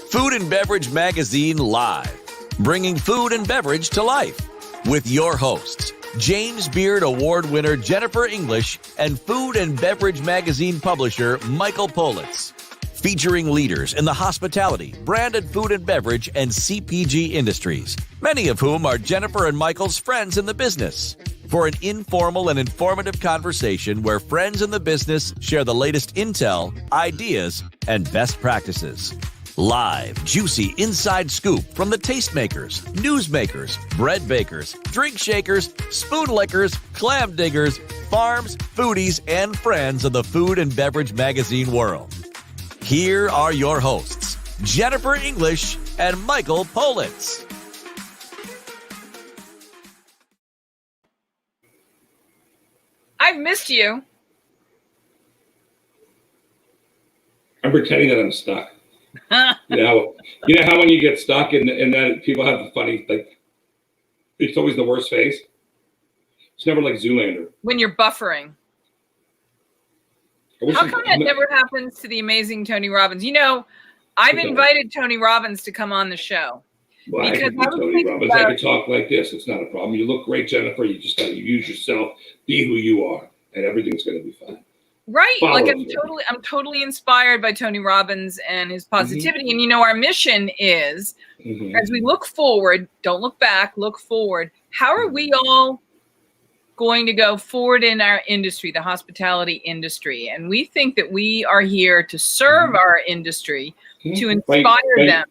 Food and Beverage Magazine Live, bringing food and beverage to life. With your hosts, James Beard Award winner Jennifer English and Food and Beverage Magazine publisher Michael Politz. Featuring leaders in the hospitality, branded food and beverage, and CPG industries, many of whom are Jennifer and Michael's friends in the business. For an informal and informative conversation where friends in the business share the latest intel, ideas, and best practices. Live, juicy inside scoop from the tastemakers, newsmakers, bread bakers, drink shakers, spoon lickers, clam diggers, farms, foodies, and friends of the food and beverage magazine world. Here are your hosts, Jennifer English and Michael Politz. I've missed you. I'm pretending that I'm stuck. You know how when you get stuck and then people have the funny, like, it's always the worst face. It's never like Zoolander. When you're buffering. How come that never happens to the amazing Tony Robbins? You know, I've invited Tony Robbins to come on the show. Well, because I could talk like this. It's not a problem. You look great, Jennifer. You just got to use yourself, be who you are, and everything's going to be fine. Right. Like I'm totally inspired by Tony Robbins and his positivity. Mm-hmm. And you know, our mission is as we look forward, don't look back, look forward. How are we all going to go forward in our industry, the hospitality industry? And we think that we are here to serve our industry, to inspire them.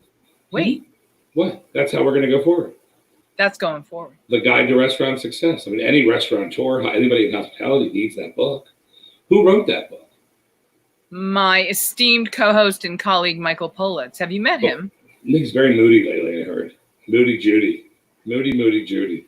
Wait. What? That's how we're going to go forward. That's going forward. The Guide to Restaurant Success. I mean, any restaurateur, anybody in hospitality needs that book. Who wrote that book? My esteemed co-host and colleague, Michael Politz. Have you met him? He's very moody lately, I heard. Moody Judy. Moody Judy.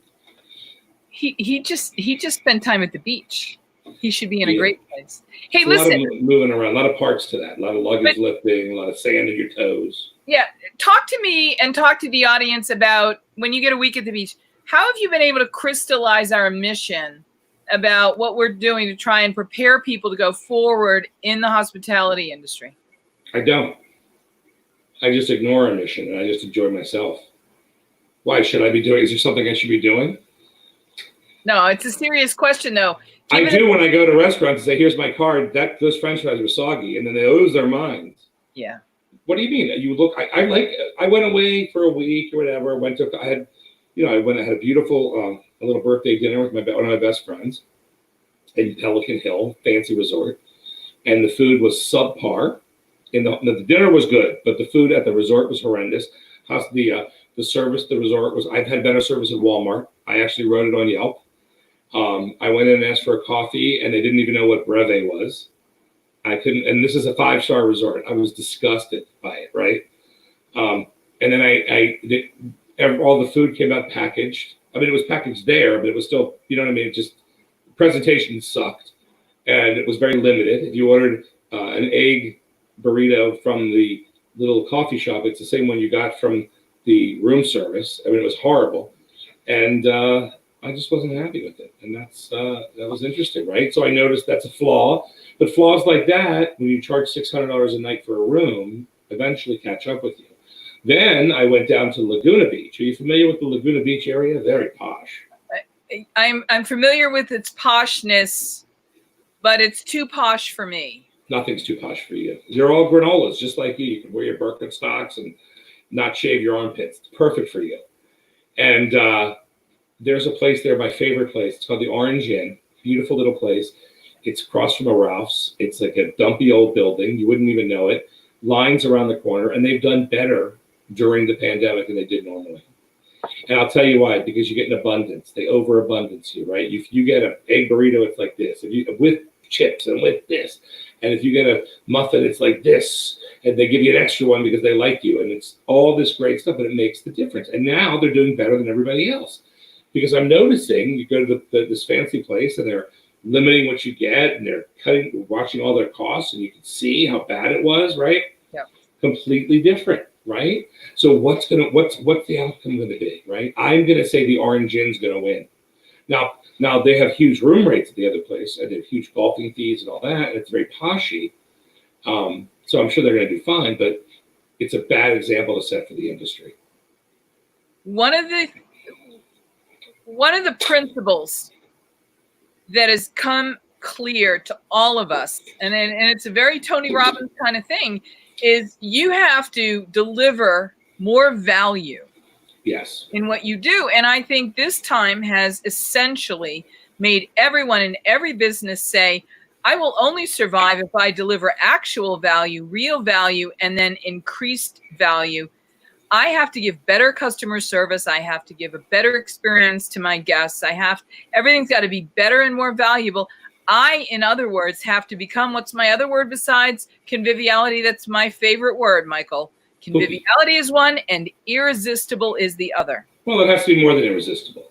He just spent time at the beach. He should be in a great place. Hey, listen. A lot of moving around, a lot of parts to that. A lot of luggage lifting, a lot of sand in your toes. Yeah. Talk to me and talk to the audience about when you get a week at the beach. How have you been able to crystallize our mission about what we're doing to try and prepare people to go forward in the hospitality industry? I don't. I just ignore our mission and I just enjoy myself. Why should I be doing? Is there something I should be doing? No, it's a serious question, though. I do when I go to restaurants and say, "Here's my card." Those French fries were soggy, and then they lose their minds. Yeah. What do you mean? You look. I went away for a week or whatever. I had a beautiful a little birthday dinner with one of my best friends in Pelican Hill, fancy resort, and the food was subpar. The dinner was good, but the food at the resort was horrendous. The service at the resort was. I've had better service at Walmart. I actually wrote it on Yelp. I went in and asked for a coffee, and they didn't even know what brevet was. I couldn't, and this is a 5-star resort. I was disgusted by it, right? And then all the food came out packaged. I mean, it was packaged there, but it was still, you know what I mean? It just, presentation sucked, and it was very limited. If you ordered an egg burrito from the little coffee shop, it's the same one you got from the room service. I mean, it was horrible, and I just wasn't happy with it, and that was interesting, right? So I noticed that's a flaw, but flaws like that, when you charge $600 a night for a room, eventually catch up with you. Then I went down to Laguna Beach. Are you familiar with the Laguna Beach area? Very posh. I'm familiar with its poshness, but it's too posh for me. Nothing's too posh for you. You're all granolas, just like you. You can wear your Birkenstocks and not shave your armpits. It's perfect for you. And there's a place there, my favorite place. It's called the Orange Inn. Beautiful little place. It's across from a Ralph's. It's like a dumpy old building. You wouldn't even know it. Lines around the corner, and they've done better during the pandemic than they did normally. And I'll tell you why, because you get an abundance. They overabundance you, right? If you get an egg burrito, it's like this. If you with chips and with this. And if you get a muffin, it's like this. And they give you an extra one because they like you. And it's all this great stuff, but it makes the difference. And now they're doing better than everybody else. Because I'm noticing you go to this fancy place and they're limiting what you get and they're watching all their costs, and you can see how bad it was, right? Yeah. Completely different, right? So what's the outcome going to be, right? I'm going to say the Orange Inn's going to win. Now they have huge room rates at the other place, and they have huge golfing fees and all that, and it's very poshy. So I'm sure they're going to do fine, but it's a bad example to set for the industry. One of the principles that has come clear to all of us, and it's a very Tony Robbins kind of thing, is you have to deliver more value. Yes. In what you do. And I think this time has essentially made everyone in every business say, I will only survive if I deliver actual value, real value, and then increased value. I have to give better customer service. I have to give a better experience to my guests. Everything's got to be better and more valuable. I, in other words, have to become, what's my other word besides conviviality? That's my favorite word, Michael. Conviviality is one and irresistible is the other. Well, it has to be more than irresistible.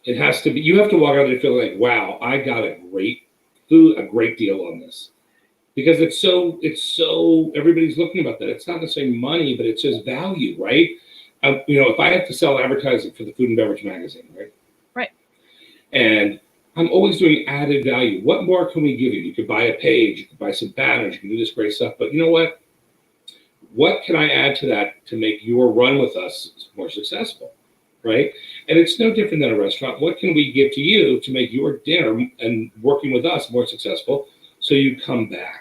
It has to be, you have to walk out there feeling like, wow, I got a great deal on this. Because it's so, everybody's looking about that. It's not necessarily money, but it's just value, right? If I have to sell advertising for the Food and Beverage magazine, right? Right. And I'm always doing added value. What more can we give you? You could buy a page, you could buy some banners, you can do this great stuff. But you know what? What can I add to that to make your run with us more successful, right? And it's no different than a restaurant. What can we give to you to make your dinner and working with us more successful so you come back?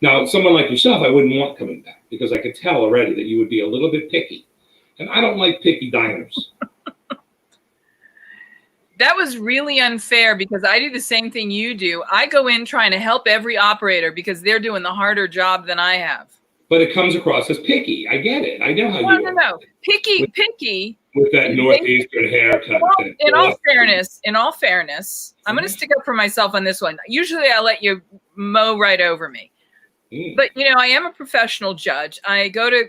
Now, someone like yourself, I wouldn't want coming back because I could tell already that you would be a little bit picky. And I don't like picky diners. That was really unfair because I do the same thing you do. I go in trying to help every operator because they're doing the harder job than I have. But it comes across as picky. I get it. I know how you are. No. Picky. With that Northeastern haircut. In all fairness, I'm going to stick up for myself on this one. Usually I let you mow right over me. But, I am a professional judge. I go to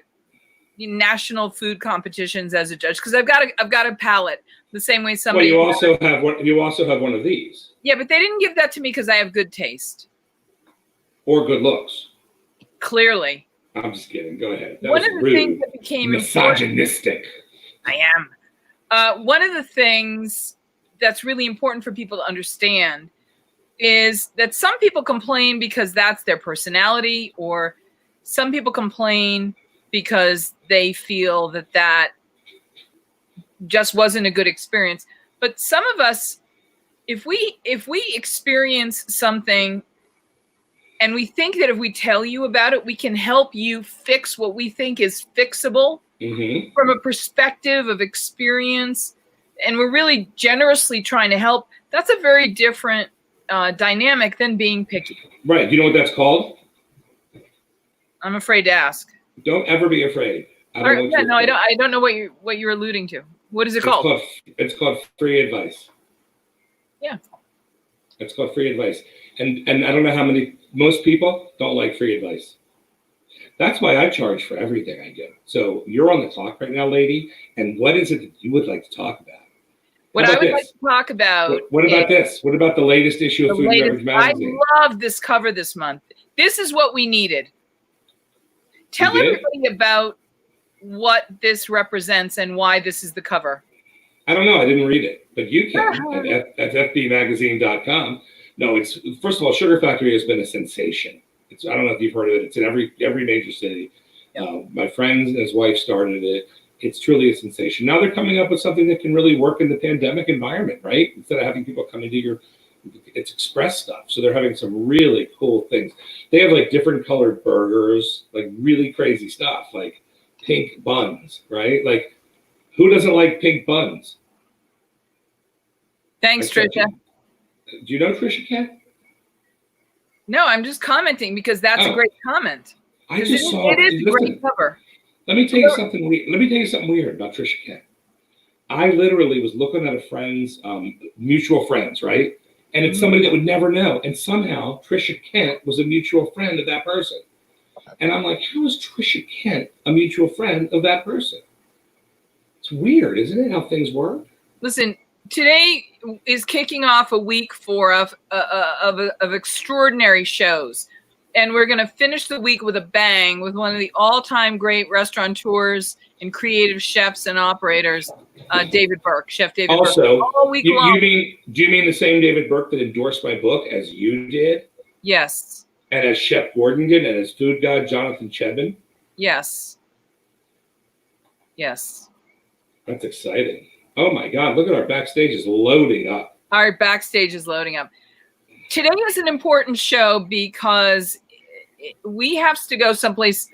national food competitions as a judge because I've got a palate the same way somebody. Well, you also have one of these. Yeah, but they didn't give that to me because I have good taste. Or good looks. Clearly. I'm just kidding. Go ahead. One of the things that became misogynistic. I am. One of the things that's really important for people to understand is that some people complain because that's their personality, or some people complain because they feel that just wasn't a good experience. But some of us, if we experience something and we think that if we tell you about it, we can help you fix what we think is fixable from a perspective of experience, and we're really generously trying to help, that's a very different dynamic than being picky. Right. Do you know what that's called? I'm afraid to ask. Don't ever be afraid. I don't know what you're alluding to. What is it called? It's called free advice. Yeah. It's called free advice. And I don't know how many, most people don't like free advice. That's why I charge for everything I do. So you're on the clock right now, lady. And what is it that you would like to talk about? What I would like to talk about. What about this? What about the latest issue of Food and Beverage magazine? I love this cover this month. This is what we needed. Tell everybody about what this represents and why this is the cover. I don't know. I didn't read it, but you can at fbmagazine.com. No, it's, first of all, Sugar Factory has been a sensation. I don't know if you've heard of it. It's in every major city. Yep. My friend and his wife started it. It's truly a sensation. Now they're coming up with something that can really work in the pandemic environment, right? Instead of having people come into it's express stuff. So they're having some really cool things. They have like different colored burgers, like really crazy stuff, like pink buns, right? Like who doesn't like pink buns? Thanks, Trisha. Do you know Trisha Cat? No, I'm just commenting because that's a great comment. I just saw it. It is a great cover. Let me tell you something weird. Let me tell you something weird about Trisha Cat. I literally was looking at a friend's mutual friends, right? And it's somebody that would never know. And somehow Trisha Kent was a mutual friend of that person. And I'm like, how is Trisha Kent a mutual friend of that person? It's weird, isn't it, how things work? Listen, today is kicking off a week of extraordinary shows. And we're going to finish the week with a bang with one of the all-time great restaurateurs and creative chefs and operators, David Burke, Chef David Burke. Also, all week long. do you mean the same David Burke that endorsed my book as you did? Yes. And as Chef Gordon did, and as food god Jonathan Chebin? Yes. Yes. That's exciting. Oh my God, look at our backstage is loading up. Our backstage is loading up. Today is an important show because we have to go someplace.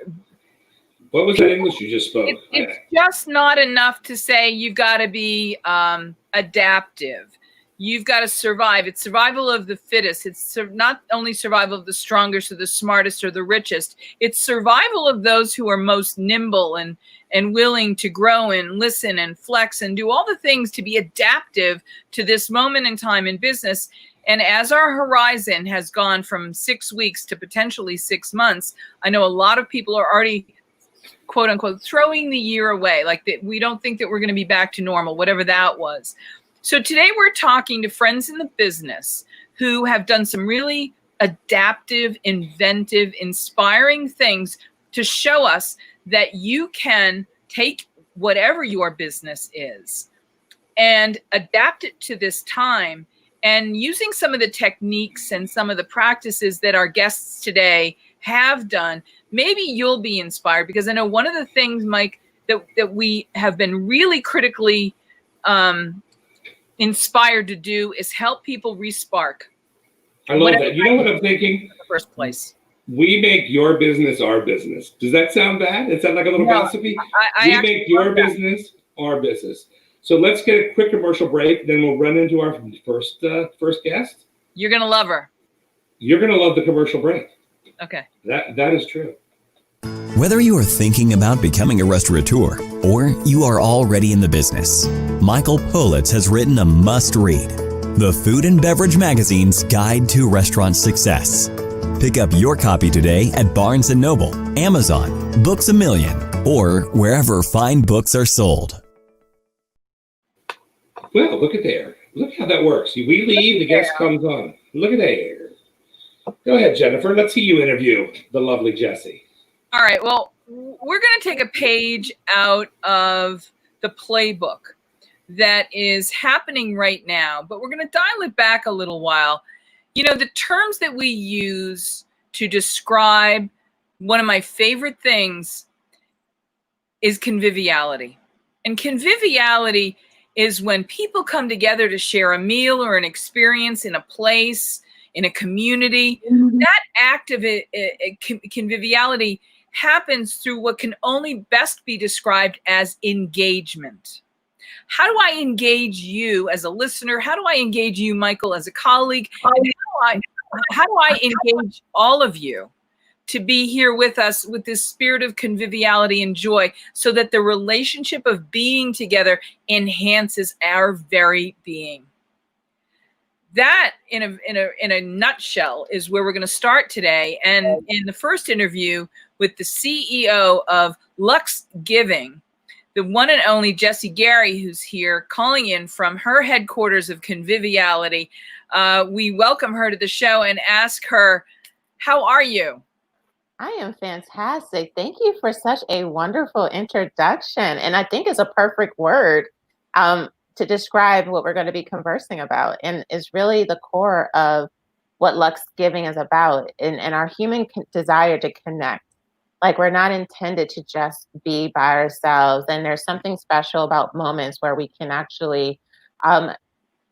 What was that English you just spoke? It's just not enough to say you've got to be adaptive. You've got to survive. It's survival of the fittest. It's not only survival of the strongest or the smartest or the richest. It's survival of those who are most nimble and willing to grow and listen and flex and do all the things to be adaptive to this moment in time in business. And as our horizon has gone from 6 weeks to potentially 6 months, I know a lot of people are already, quote unquote, throwing the year away. Like that, we don't think that we're going to be back to normal, whatever that was. So today we're talking to friends in the business who have done some really adaptive, inventive, inspiring things to show us that you can take whatever your business is and adapt it to this time. And using some of the techniques and some of the practices that our guests today have done, maybe you'll be inspired, because I know one of the things, Mike, that we have been really critically inspired to do is help people respark. I love that. You know what I'm thinking? In the first place. We make your business our business. Does that sound bad? It sounds like a little gossipy? We make your business our business. So let's get a quick commercial break, then we'll run into our first guest. You're going to love her. You're going to love the commercial break. Okay. That is true. Whether you are thinking about becoming a restaurateur or you are already in the business, Michael Politz has written a must-read, the Food and Beverage Magazine's Guide to Restaurant Success. Pick up your copy today at Barnes & Noble, Amazon, Books A Million, or wherever fine books are sold. Well, look at there. Look how that works. We leave, the guest comes on. Look at there. Go ahead, Jennifer. Let's see you interview the lovely Jessie. All right. Well, we're going to take a page out of the playbook that is happening right now, but we're going to dial it back a little while. You know, the terms that we use to describe one of my favorite things is conviviality. And conviviality is when people come together to share a meal or an experience in a place, in a community. Mm-hmm. That act of conviviality happens through what can only best be described as engagement. How do I engage you as a listener? How do I engage you, Michael, as a colleague? And how do I engage all of you to be here with us with this spirit of conviviality and joy, so that the relationship of being together enhances our very being? That, in a nutshell, is where we're going to start today. And in the first interview with the CEO of Luxe Giving, the one and only Jessie Gary, who's here calling in from her headquarters of conviviality, we welcome her to the show and ask her, how are you? I am fantastic. Thank you for such a wonderful introduction. And I think it's a perfect word to describe what we're going to be conversing about, and is really the core of what Luxe Giving is about, and our human desire to connect. Like, we're not intended to just be by ourselves. And there's something special about moments where we can actually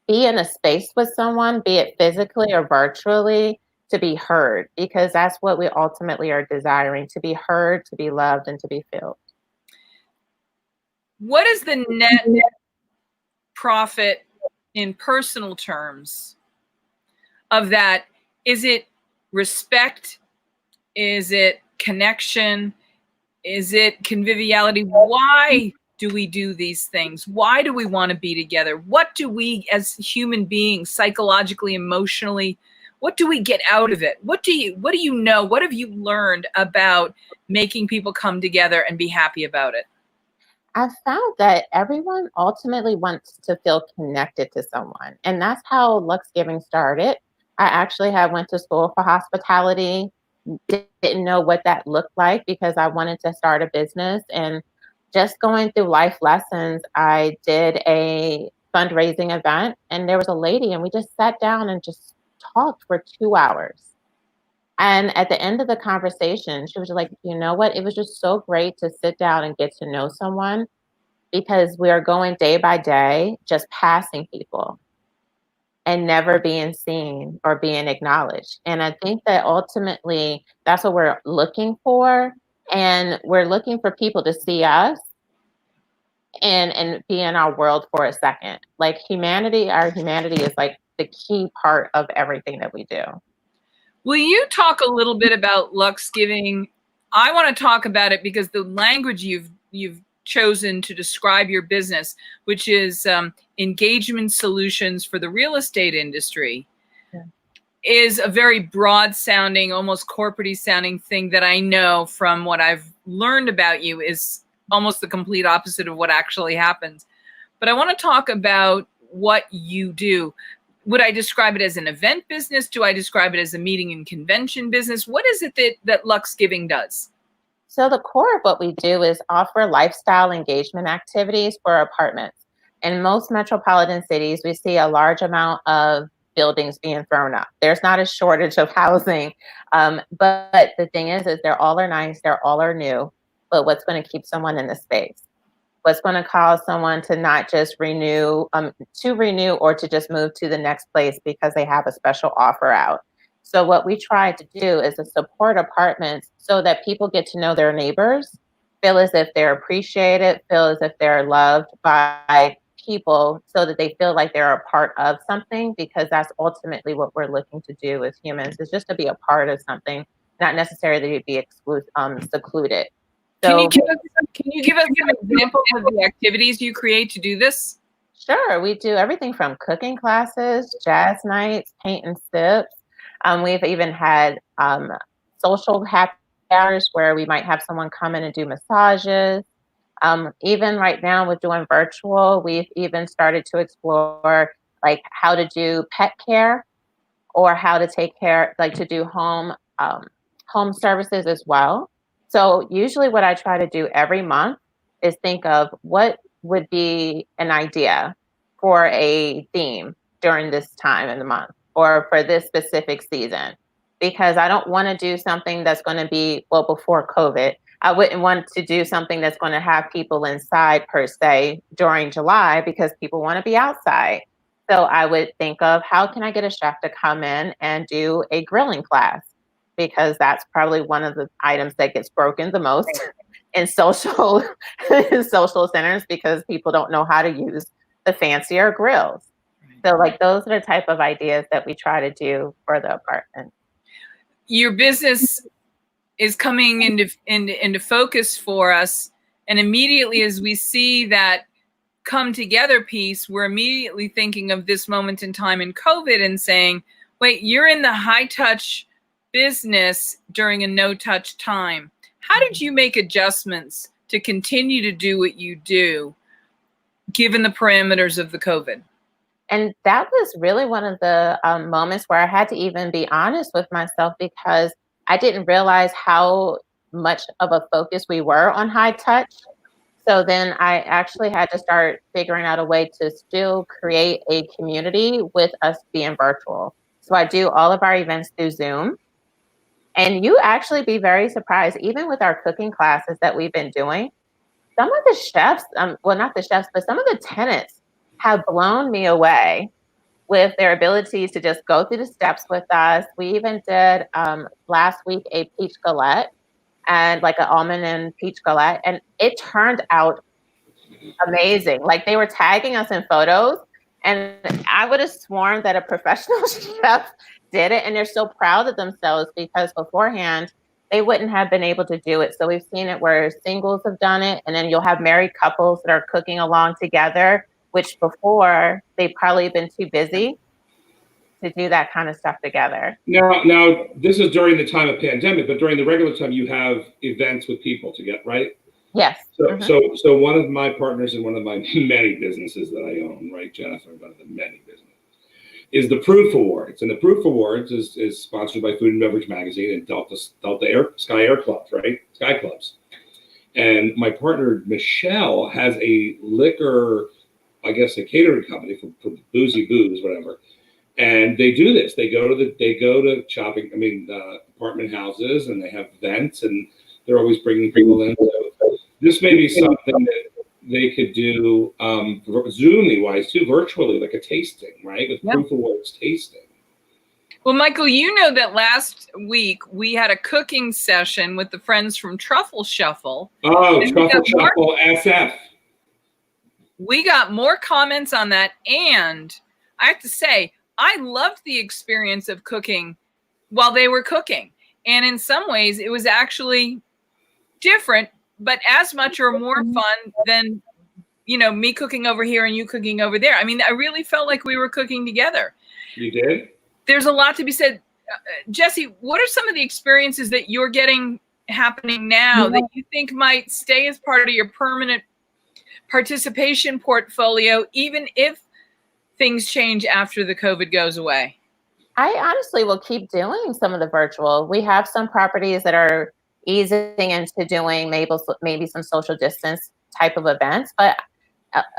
be in a space with someone, be it physically or virtually, to be heard, because that's what we ultimately are desiring: to be heard, to be loved, and to be filled. What is the net profit in personal terms of that? Is it respect? Is it connection? Is it conviviality? Why do we do these things? Why do we want to be together? What do we, as human beings, psychologically, emotionally, what do we get out of it? What do you know? What have you learned about making people come together and be happy about it? I've found that everyone ultimately wants to feel connected to someone. And that's how Luxe Giving started. I actually went to school for hospitality, didn't know what that looked like because I wanted to start a business. And just going through life lessons, I did a fundraising event, and there was a lady, and we just sat down and just talked for 2 hours. And at the end of the conversation, she was like, you know what? It was just so great to sit down and get to know someone. because we are going day by day, just passing people and never being seen or being acknowledged. And I think that ultimately that's what we're looking for. And we're looking for people to see us and be in our world for a second. Like our humanity is like the key part of everything that we do. Will you talk a little bit about Luxe Giving? I want to talk about it because the language you've chosen to describe your business, which is engagement solutions for the real estate industry, is a very broad sounding, almost corporate-y sounding thing that I know from what I've learned about you is almost the complete opposite of what actually happens. But I want to talk about what you do. Would I describe it as an event business? Do I describe it as a meeting and convention business? What is it that Luxe Giving does? So the core of what we do is offer lifestyle engagement activities for apartments. In most metropolitan cities, we see a large amount of buildings being thrown up. There's not a shortage of housing. But the thing is they're all are nice, they're all are new. But what's going to keep someone in the space? What's going to cause someone to not just renew or to just move to the next place because they have a special offer out? So what we try to do is to support apartments so that people get to know their neighbors, feel as if they're appreciated, feel as if they're loved by people, so that they feel like they're a part of something, because that's ultimately what we're looking to do as humans, is just to be a part of something, not necessarily to be secluded. So, can you give us some examples of the activities you create to do this? Sure. We do everything from cooking classes, jazz nights, paint and sips. We've even had social happy hours where we might have someone come in and do massages. Even right now with doing virtual, we've even started to explore like how to do pet care, or how to take care, like to do home services as well. So usually what I try to do every month is think of what would be an idea for a theme during this time in the month or for this specific season, because I don't want to do something that's going to be, well, before COVID, I wouldn't want to do something that's going to have people inside per se during July, because people want to be outside. So I would think of, how can I get a chef to come in and do a grilling class? Because that's probably one of the items that gets broken the most in social centers, because people don't know how to use the fancier grills. So like those are the type of ideas that we try to do for the apartment. Your business is coming into focus for us, and immediately as we see that come together piece, we're immediately thinking of this moment in time in COVID and saying, wait, you're in the high touch business during a no touch time. How did you make adjustments to continue to do what you do given the parameters of the COVID? And that was really one of the moments where I had to even be honest with myself, because I didn't realize how much of a focus we were on high touch. So then I actually had to start figuring out a way to still create a community with us being virtual. So I do all of our events through Zoom. And you actually be very surprised, even with our cooking classes that we've been doing, some of the chefs, well, not the chefs, but some of the tenants have blown me away with their abilities to just go through the steps with us. We even did last week a peach galette, and like an almond and peach galette, and it turned out amazing. Like they were tagging us in photos, and I would have sworn that a professional chef did it, and they're so proud of themselves, because beforehand they wouldn't have been able to do it. So we've seen it where singles have done it, and then you'll have married couples that are cooking along together, which before they've probably been too busy to do that kind of stuff together. Now this is during the time of pandemic, but during the regular time you have events with people to get, right? Yes. So one of my partners in one of my many businesses that I own, right, Jennifer, one of the many businesses, is the Proof Awards. And the Proof Awards is sponsored by Food and Beverage Magazine and Delta Sky Air Clubs, right? Sky Clubs. And my partner, Michelle, has a liquor, I guess a catering company for boozy booze, whatever. And they do this. They go to shopping, apartment houses, and they have events, and they're always bringing people in. So this may be something they could do Zoom wise too, virtually, like a tasting, right? With proof of works tasting. Well, Michael, you know that last week we had a cooking session with the friends from Truffle Shuffle. Oh, Truffle Shuffle SF. We got more comments on that, and I have to say, I loved the experience of cooking while they were cooking. And in some ways, it was actually different, but as much or more fun than, me cooking over here and you cooking over there. I mean, I really felt like we were cooking together. You did? There's a lot to be said. Jesse, what are some of the experiences that you're getting happening now that you think might stay as part of your permanent participation portfolio, even if things change after the COVID goes away? I honestly will keep doing some of the virtual. We have some properties that are easing into doing maybe some social distance type of events, but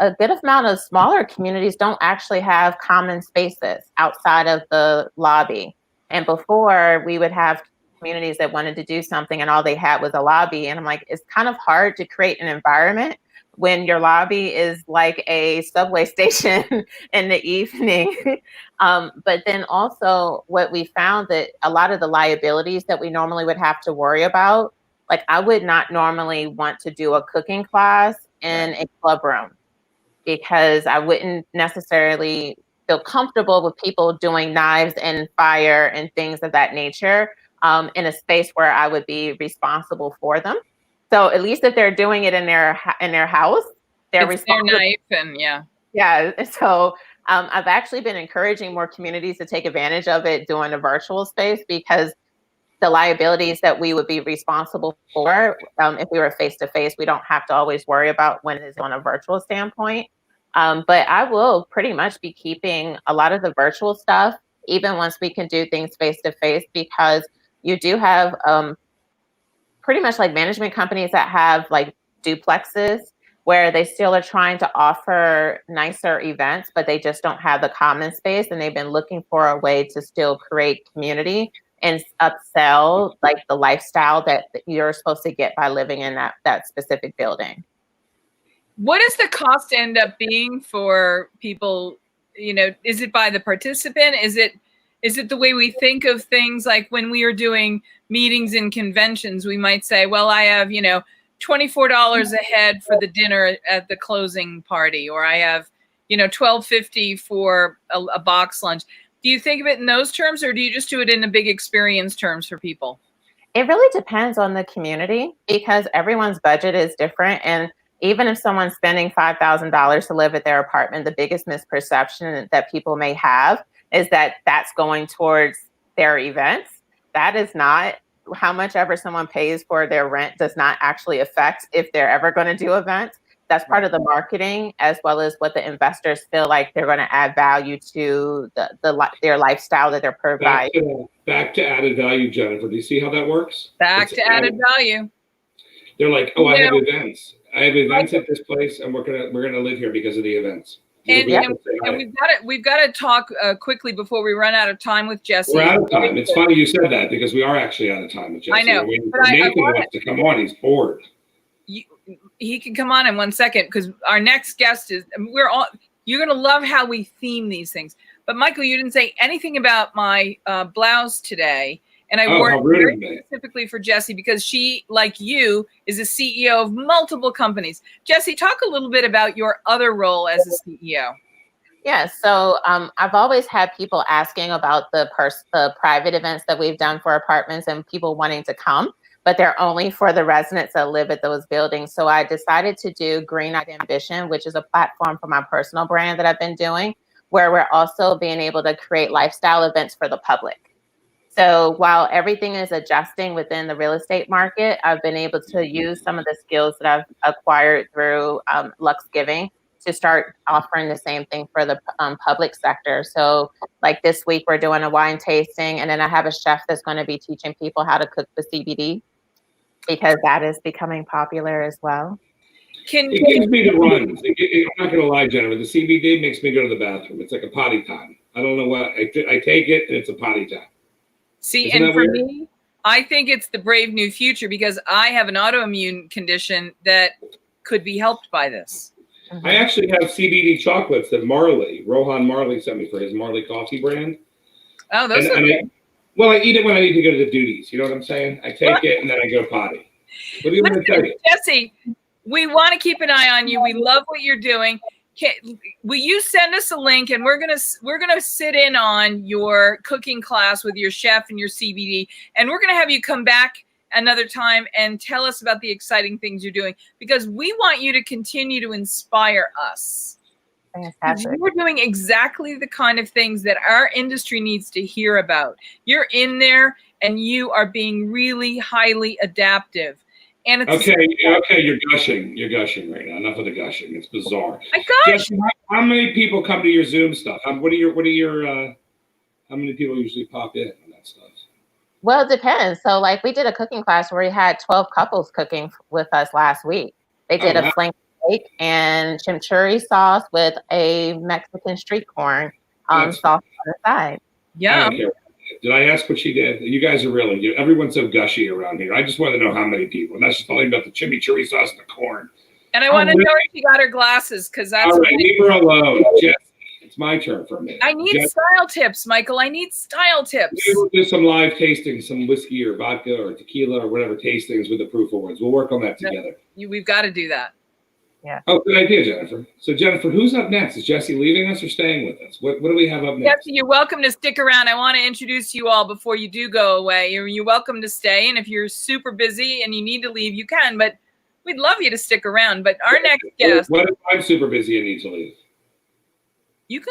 a good amount of smaller communities don't actually have common spaces outside of the lobby. And before, we would have communities that wanted to do something and all they had was a lobby. And I'm like, it's kind of hard to create an environment when your lobby is like a subway station in the evening. But then also what we found that a lot of the liabilities that we normally would have to worry about, like I would not normally want to do a cooking class in a club room because I wouldn't necessarily feel comfortable with people doing knives and fire and things of that nature in a space where I would be responsible for them. So at least if they're doing it in their house, they're responsible. Their knife and yeah. So I've actually been encouraging more communities to take advantage of it doing a virtual space because the liabilities that we would be responsible for if we were face to face, we don't have to always worry about when it is on a virtual standpoint. But I will pretty much be keeping a lot of the virtual stuff, even once we can do things face to face, because you do have pretty much like management companies that have like duplexes where they still are trying to offer nicer events, but they just don't have the common space. And they've been looking for a way to still create community and upsell like the lifestyle that you're supposed to get by living in that specific building. What does the cost end up being for people? Is it by the participant? Is it the way we think of things? Like when we are doing meetings and conventions, we might say, well, I have, $24 a head for the dinner at the closing party, or I have, $12.50 for a box lunch. Do you think of it in those terms, or do you just do it in the big experience terms for people? It really depends on the community because everyone's budget is different. And even if someone's spending $5,000 to live at their apartment, the biggest misperception that people may have is that that's going towards their events. That is not. How much ever someone pays for their rent does not actually affect if they're ever going to do events. That's part of the marketing, as well as what the investors feel like they're going to add value to their lifestyle that they're providing. Back to added value, Jennifer. Do you see how that works? Back to added value. They're like, oh, I have events. I have events at this place, and we're gonna live here because of the events. And we've got to talk quickly before we run out of time with Jesse. We're out of time. It's funny you said that because we are actually out of time with Jesse. I know. Nathan wants to come on. He's bored. He can come on in 1 second because our next guest is. You're gonna love how we theme these things. But Michael, you didn't say anything about my blouse today. And I wore it very specifically for Jessie because she, like you, is a CEO of multiple companies. Jessie, talk a little bit about your other role as a CEO. Yeah, so I've always had people asking about the private events that we've done for apartments and people wanting to come, but they're only for the residents that live at those buildings. So I decided to do Green Eyed Ambition, which is a platform for my personal brand that I've been doing, where we're also being able to create lifestyle events for the public. So while everything is adjusting within the real estate market, I've been able to use some of the skills that I've acquired through Luxe Giving to start offering the same thing for the public sector. So like this week, we're doing a wine tasting, and then I have a chef that's going to be teaching people how to cook the CBD because that is becoming popular as well. It gives me the runs. I'm not going to lie, Jennifer. The CBD makes me go to the bathroom. It's like a potty time. I don't know what. I take it, and it's a potty time. See, and for me, I think it's the brave new future because I have an autoimmune condition that could be helped by this. I actually have CBD chocolates that Rohan Marley sent me for his Marley coffee brand. Oh, those are good. Well, I eat it when I need to go to the duties. You know what I'm saying? I take it and then I go potty. What do you want to tell you? Jesse, we want to keep an eye on you. We love what you're doing. Will you send us a link, and we're gonna sit in on your cooking class with your chef and your CBD, and we're gonna have you come back another time and tell us about the exciting things you're doing, because we want you to continue to inspire us. Fantastic. You're doing exactly the kind of things that our industry needs to hear about. You're in there and you are being really highly adaptive. And it's okay, you're gushing. You're gushing right now. Enough of the gushing. It's bizarre. I gush. Jesse, how many people come to your Zoom stuff? How many people usually pop in on that stuff? Well, it depends. So like we did a cooking class where we had 12 couples cooking with us last week. They did a flank steak and chimichurri sauce with a Mexican street corn sauce on the side. Yeah. Did I ask what she did? You guys are really, everyone's so gushy around here. I just want to know how many people. And that's just only about the chimichurri sauce and the corn. And I want to know if she got her glasses, because that's all right. Leave her alone. Jesse, it's my turn for a minute. I need style tips, Michael. I need style tips. We'll do some live tasting, some whiskey or vodka or tequila or whatever tastings with the proof awards. We'll work on that together. We've got to do that. Yeah. Oh, good idea, Jennifer. So, Jennifer, who's up next? Is Jesse leaving us or staying with us? What do we have up next? Jesse, you're welcome to stick around. I want to introduce you all before you do go away. You're welcome to stay, and if you're super busy and you need to leave, you can. But we'd love you to stick around. But our next guest. What if I'm super busy and need to leave? You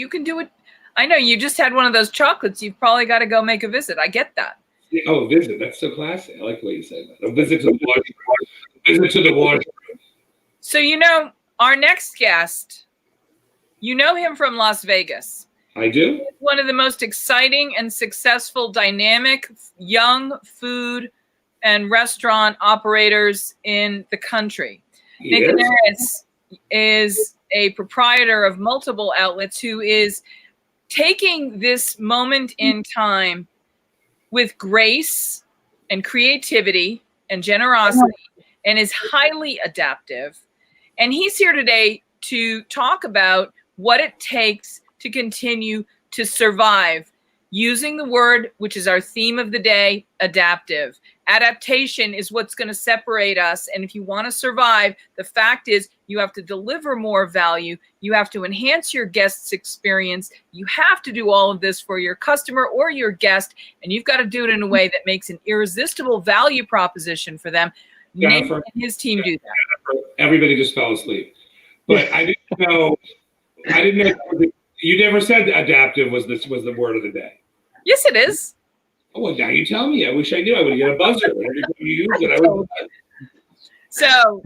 can do it. I know you just had one of those chocolates. You've probably got to go make a visit. I get that. Oh, a visit. That's so classy. I like the way you say that. A visit to the washroom. Visit to the washroom. So, our next guest, you know him from Las Vegas. I do. He's one of the most exciting and successful, dynamic, young food and restaurant operators in the country. Nathan Harris is a proprietor of multiple outlets who is taking this moment in time with grace and creativity and generosity, and is highly adaptive. And he's here today to talk about what it takes to continue to survive, using the word, which is our theme of the day, adaptive. Adaptation is what's going to separate us. And if you want to survive, the fact is you have to deliver more value. You have to enhance your guest's experience. You have to do all of this for your customer or your guest. And you've got to do it in a way that makes an irresistible value proposition for them. Nathan and his team do that. Everybody just fell asleep. But I didn't know. You never said adaptive was the word of the day. Yes, it is. Oh, well, now you tell me. I wish I knew. I would get a buzzer. Every time you use it, I would. So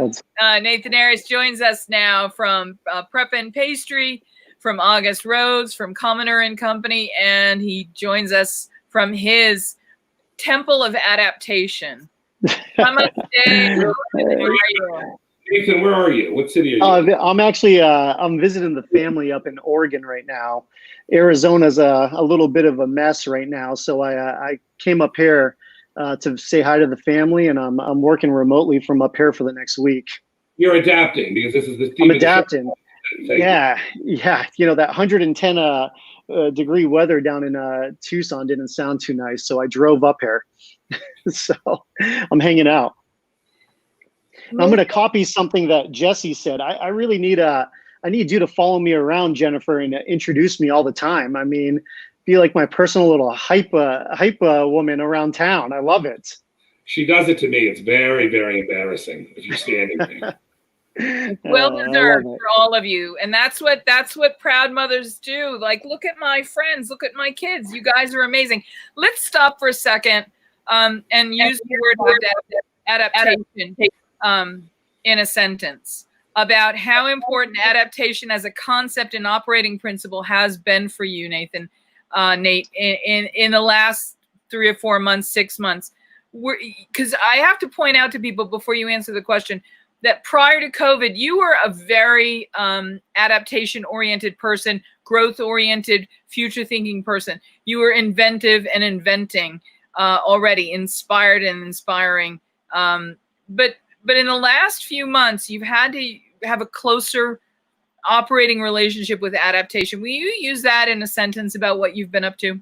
Nathan Harris joins us now from Prep and Pastry, from August Rose, from Commoner and Company, and he joins us from his Temple of Adaptation. Come on stage. Nathan, where are you? What city are you? I'm actually I'm visiting the family up in Oregon right now. Arizona's a little bit of a mess right now, so I came up here to say hi to the family, and I'm working remotely from up here for the next week. You're adapting because this is the theme. I'm adapting. Yeah. That 110 degree weather down in Tucson didn't sound too nice, so I drove up here. So I'm hanging out. I'm going to copy something that Jesse said. I really need you to follow me around, Jennifer, and introduce me all the time. I mean, be like my personal little hype woman around town. I love it. She does it to me. It's very, very embarrassing if you're standing there. Well deserved for all of you. And that's what proud mothers do. Like, look at my friends, look at my kids. You guys are amazing. Let's stop for a second and use the word adaptation in a sentence about how important adaptation as a concept and operating principle has been for you, Nathan, Nate, in the last 3 or 4 months, 6 months. Because I have to point out to people before you answer the question that prior to COVID, you were a very adaptation-oriented person, growth-oriented, future-thinking person. You were inventive and inventing already, inspired and inspiring. But but in the last few months, you've had to have a closer operating relationship with adaptation. Will you use that in a sentence about what you've been up to?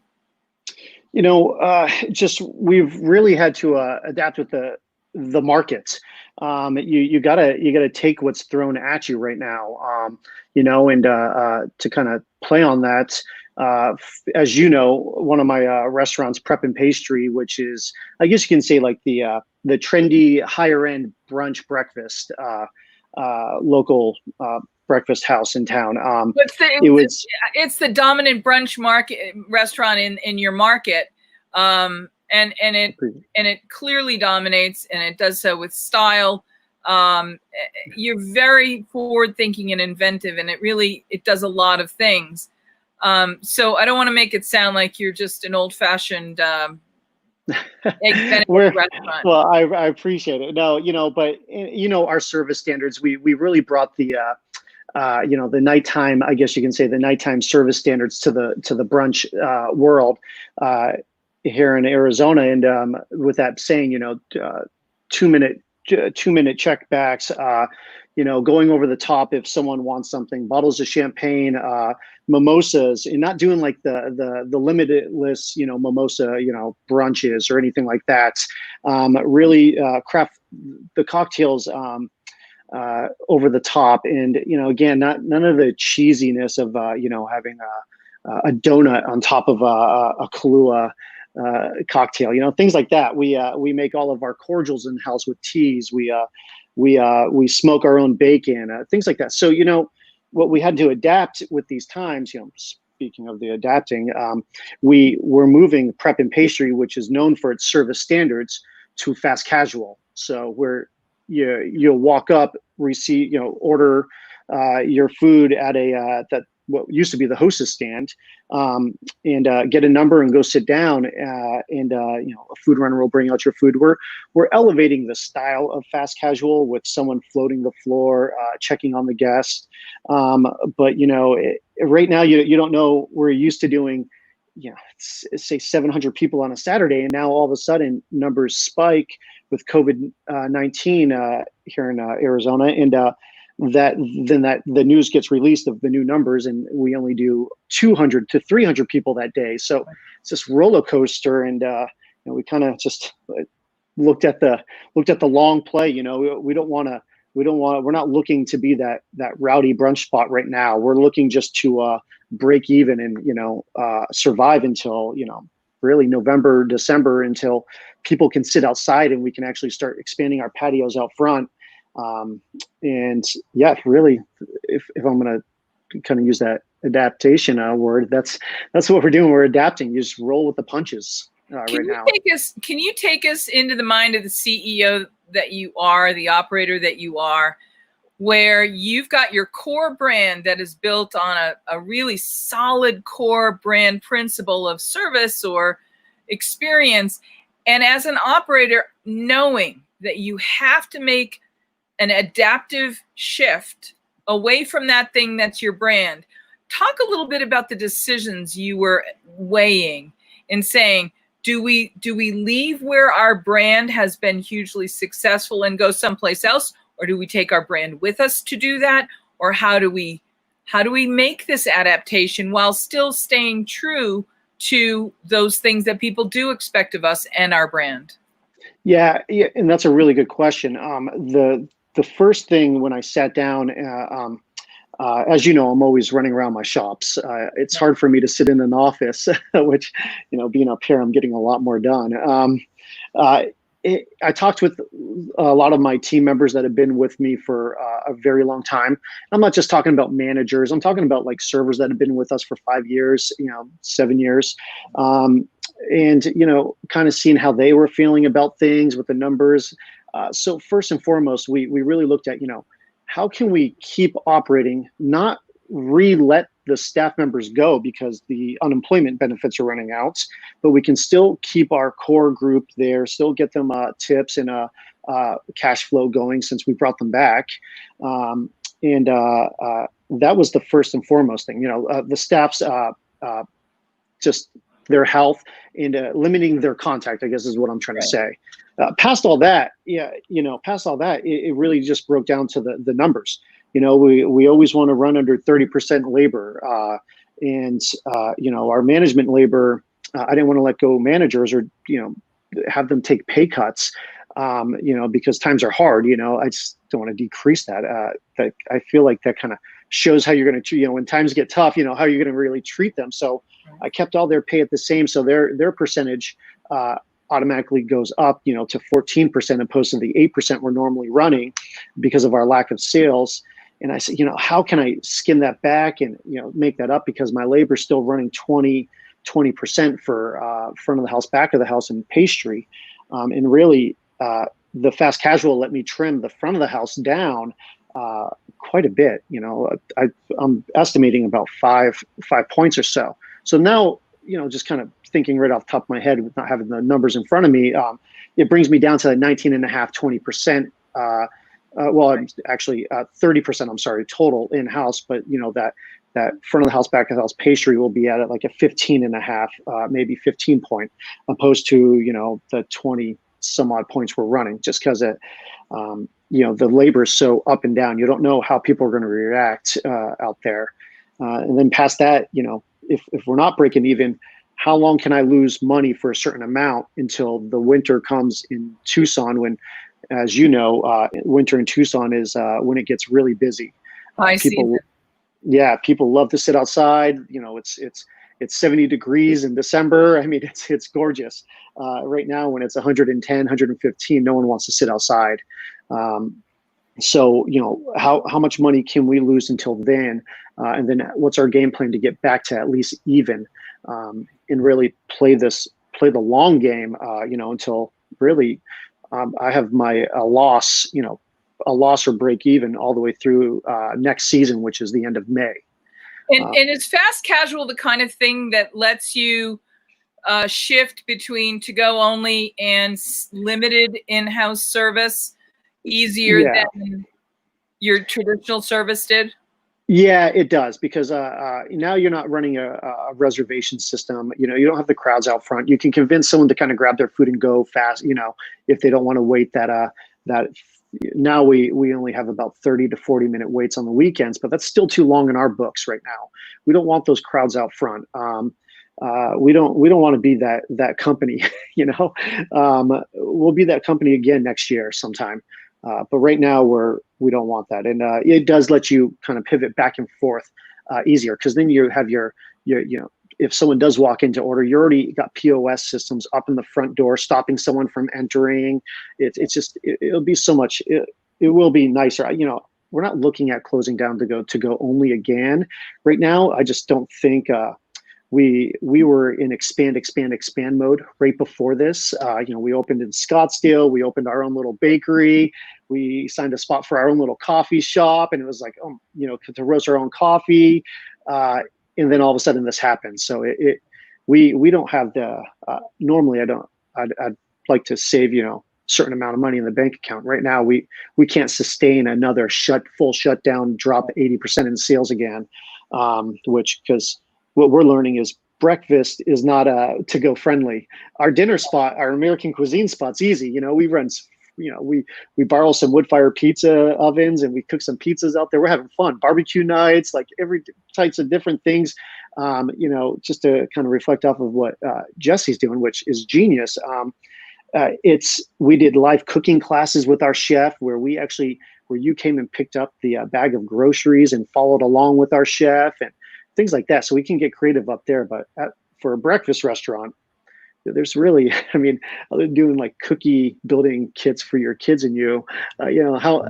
You know, just we've really had to adapt with the market. You gotta take what's thrown at you right now. You know, and to kind of play on that. As you know, one of my restaurants, Prep and Pastry, which is, I guess you can say, like the trendy higher end brunch breakfast, local breakfast house in town. It's the dominant brunch market restaurant in your market, and it clearly dominates, and it does so with style. You're very forward thinking and inventive, and it does a lot of things. So I don't want to make it sound like you're just an old-fashioned restaurant. Well, I appreciate it. No, you know, but you know, our service standards, we really brought the you know, the nighttime, I guess you can say, the nighttime service standards to the brunch world here in Arizona. And with that saying, you know, 2-minute checkbacks, you know, going over the top if someone wants something, bottles of champagne, mimosas, and not doing like the limitless, you know, mimosa, you know, brunches or anything like that. Really craft the cocktails over the top, and you know, again, none of the cheesiness of you know, having a donut on top of a Kahlua cocktail, you know, things like that. We make all of our cordials in house with teas. We smoke our own bacon, things like that. So, you know, what we had to adapt with these times, you know, speaking of the adapting, we were moving Prep and Pastry, which is known for its service standards, to fast casual. So you'll walk up, receive, you know, order your food at that what used to be the hostess stand, and get a number and go sit down, and you know, a food runner will bring out your food. We're elevating the style of fast casual with someone floating the floor, checking on the guest. But you know, right now you don't know. We're used to doing, you know, say 700 people on a Saturday, and now all of a sudden numbers spike with COVID-19 here in Arizona, and the news gets released of the new numbers, and we only do 200 to 300 people that day. So it's this roller coaster, and you know, we kind of just looked at the long play. You know, we're not looking to be that rowdy brunch spot right now. We're looking just to break even and, you know, survive until, you know, really November, December, until people can sit outside and we can actually start expanding our patios out front. And yeah, really, if I'm going to kind of use that adaptation word, that's what we're doing. We're adapting. You just roll with the punches right now. Can you take us into the mind of the CEO that you are, the operator that you are, where you've got your core brand that is built on a really solid core brand principle of service or experience, and as an operator, knowing that you have to make an adaptive shift away from that thing that's your brand. Talk a little bit about the decisions you were weighing and saying, do we leave where our brand has been hugely successful and go someplace else, or do we take our brand with us to do that, or how do we make this adaptation while still staying true to those things that people do expect of us and our brand? Yeah, and that's a really good question. The first thing when I sat down, as you know, I'm always running around my shops. It's hard for me to sit in an office, which, you know, being up here, I'm getting a lot more done. I talked with a lot of my team members that have been with me for a very long time. I'm not just talking about managers. I'm talking about like servers that have been with us for 5 years, you know, 7 years. And, you know, kind of seeing how they were feeling about things with the numbers. So first and foremost, we really looked at, you know, how can we keep operating, not let the staff members go because the unemployment benefits are running out, but we can still keep our core group there, still get them tips and cash flow going since we brought them back. And that was the first and foremost thing. You know, the staff's just their health and limiting their contact, I guess is what I'm trying to say. Past all that, it really just broke down to the numbers. We always want to run under 30% labor, and our management labor. I didn't want to let go managers or have them take pay cuts, because times are hard. I just don't want to decrease that. That I feel like that kind of shows how you're going to, when times get tough, how you're going to really treat them. So I kept all their pay at the same, so their percentage automatically goes up, to 14% opposed to the 8% we're normally running because of our lack of sales. And I said, how can I skim that back and make that up, because my labor is still running 20% for front of the house, back of the house, and pastry, and really the fast casual let me trim the front of the house down quite a bit. I'm estimating about five points or so. So now, just kind of thinking right off the top of my head with not having the numbers in front of me, it brings me down to 19.5–20%. Well, actually 30%, I'm sorry, total in-house, but that front of the house, back of the house pastry will be at like a 15.5, maybe 15 point, opposed to, the 20 some odd points we're running, just because the labor is so up and down. You don't know how people are going to react out there. And then past that, if we're not breaking even, how long can I lose money for a certain amount until the winter comes in Tucson, when, as winter in Tucson is when it gets really busy. People love to sit outside. It's 70 degrees in December. I mean, it's gorgeous. Right now, when it's 110, 115, no one wants to sit outside. So, how much money can we lose until then? And then what's our game plan to get back to at least even, and really play the long game, until really I have a loss or break even all the way through next season, which is the end of May. And is fast casual the kind of thing that lets you shift between to-go only and limited in-house service easier than your traditional service did? Yeah, it does, because now you're not running a reservation system. You don't have the crowds out front. You can convince someone to kind of grab their food and go fast, if they don't want to wait that now we only have about 30 to 40 minute waits on the weekends, but that's still too long in our books right now. We don't want those crowds out front. We don't want to be that company, we'll be that company again next year sometime. But right now we don't want that. And it does let you kind of pivot back and forth easier, because then you have your if someone does walk in to order, you already got POS systems up in the front door, stopping someone from entering. It'll be so much, it will be nicer. We're not looking at closing down to go only again right now. I just don't think we were in expand mode right before this. We opened in Scottsdale, we opened our own little bakery, we signed a spot for our own little coffee shop, and it was like, to roast our own coffee. And then all of a sudden this happens. So we don't have the, normally I'd like to save, certain amount of money in the bank account. Right now, we can't sustain another full shutdown, drop 80% in sales again, because what we're learning is breakfast is not to-go friendly. Our dinner spot, our American cuisine spot's easy. We run, we borrow some wood fire pizza ovens and we cook some pizzas out there. We're having fun, barbecue nights, like every types of different things, just to kind of reflect off of what Jesse's doing, which is genius. We did live cooking classes with our chef where you came and picked up the bag of groceries and followed along with our chef and things like that. So we can get creative up there. But for a breakfast restaurant, there's really, other than doing like cookie building kits for your kids and how